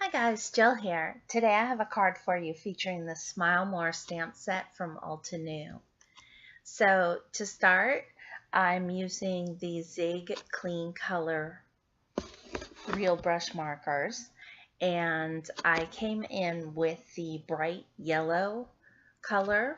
Hi guys, Jill here. Today I have a card for you featuring the Smile More stamp set from Altenew. So to start, I'm using the Zig Clean Color Real Brush Markers, and I came in with the bright yellow color,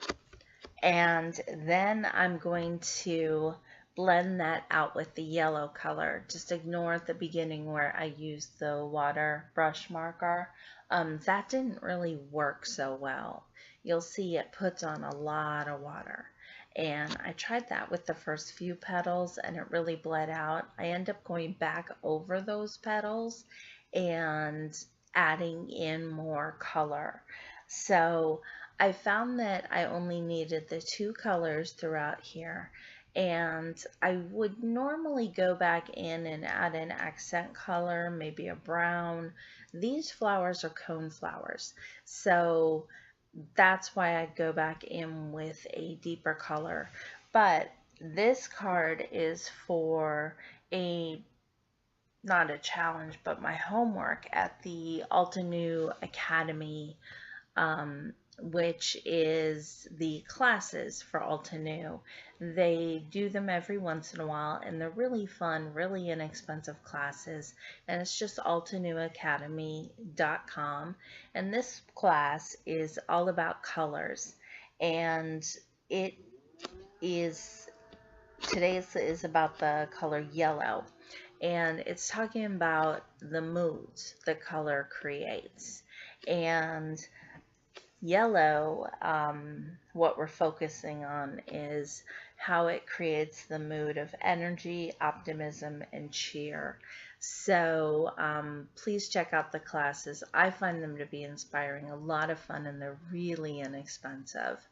and then I'm going to blend that out with the yellow color. Just ignore at the beginning where I used the water brush marker. That didn't really work so well. You'll see it puts on a lot of water. And I tried that with the first few petals and it really bled out. I end up going back over those petals and adding in more color. So I found that I only needed the two colors throughout here, and I would normally go back in and add an accent color, maybe a brown. These flowers are cone flowers, so that's why I'd go back in with a deeper color. But this card is for not a challenge, but my homework at the Altenew Academy, which is the classes for Altenew. They do them every once in a while, and they're really fun, really inexpensive classes, and it's just altenewacademy.com. And this class is all about colors, and it is today's is about the color yellow, and it's talking about the moods the color creates. And yellow, what we're focusing on is how it creates the mood of energy, optimism, and cheer. So please check out the classes. I find them to be inspiring, a lot of fun, and they're really inexpensive.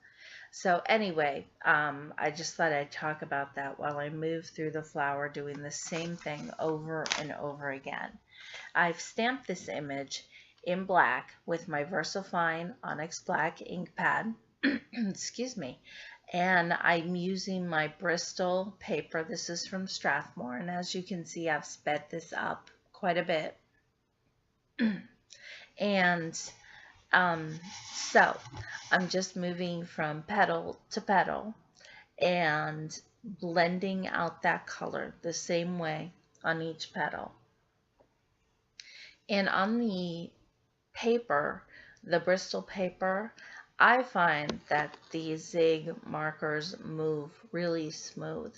So anyway, I just thought I'd talk about that while I move through the flower doing the same thing over and over again. I've stamped this image in black with my VersaFine Onyx Black ink pad, excuse me, and I'm using my Bristol paper. This is from Strathmore, and as you can see, I've sped this up quite a bit. And so I'm just moving from petal to petal and blending out that color the same way on each petal. And on the paper, the Bristol paper, I find that these Zig markers move really smooth.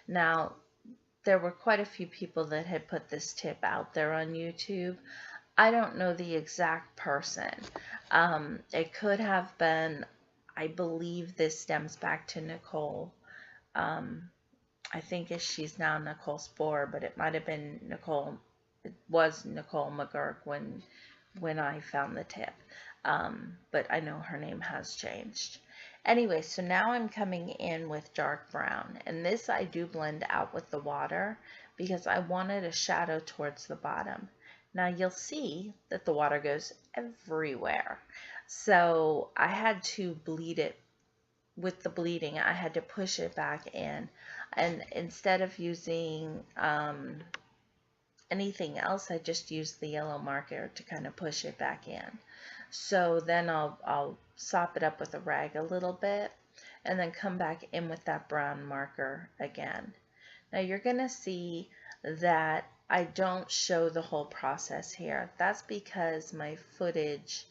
Now, there were quite a few people that had put this tip out there on YouTube. I don't know the exact person. It could have been, I believe this stems back to Nicole. I think she's now Nicole Spohr, but it might have been Nicole. It was Nicole McGurk when I found the tip, but I know her name has changed. Anyway, so now I'm coming in with dark brown, and this I do blend out with the water because I wanted a shadow towards the bottom. Now you'll see that the water goes everywhere, so I had to bleed it. With the bleeding, I had to push it back in, and instead of using anything else, I just use the yellow marker to kind of push it back in. So then I'll sop it up with a rag a little bit and then come back in with that brown marker again. Now you're going to see that I don't show the whole process here. That's because my footage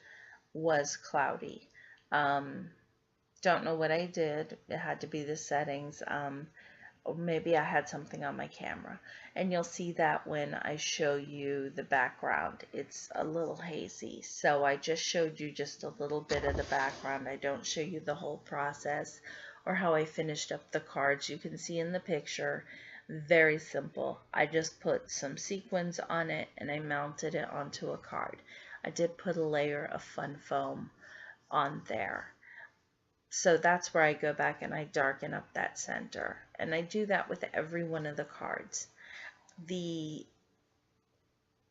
was cloudy. Don't know what I did. It had to be the settings. Or maybe I had something on my camera, and you'll see that when I show you the background it's a little hazy, so I just showed you just a little bit of the background. I don't show you the whole process or how I finished up the cards. You can see in the picture, very simple. I just put some sequins on it and I mounted it onto a card. I did put a layer of fun foam on there. So that's where I go back and I darken up that center. And I do that with every one of the cards. The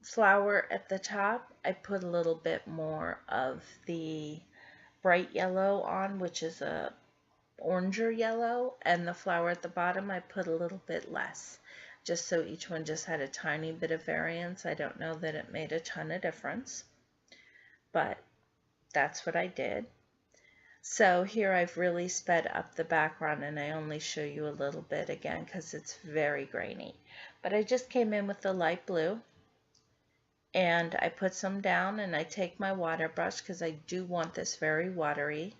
flower at the top, I put a little bit more of the bright yellow on, which is a oranger yellow, and the flower at the bottom, I put a little bit less, just so each one just had a tiny bit of variance. I don't know that it made a ton of difference. but that's what I did. So here I've really sped up the background and I only show you a little bit again because it's very grainy. But I just came in with the light blue and I put some down and I take my water brush because I do want this very watery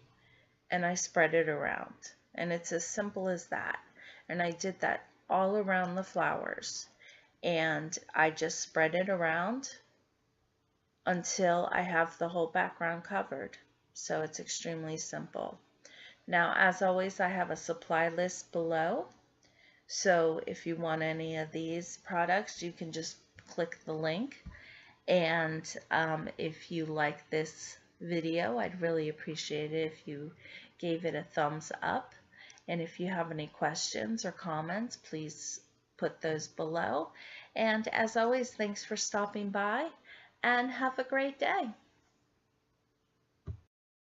and I spread it around. And it's as simple as that. And I did that all around the flowers. And I just spread it around until I have the whole background covered. So it's extremely simple. Now, as always, I have a supply list below. So if you want any of these products, you can just click the link. And if you like this video, I'd really appreciate it if you gave it a thumbs up. And if you have any questions or comments, please put those below. And as always, thanks for stopping by and have a great day.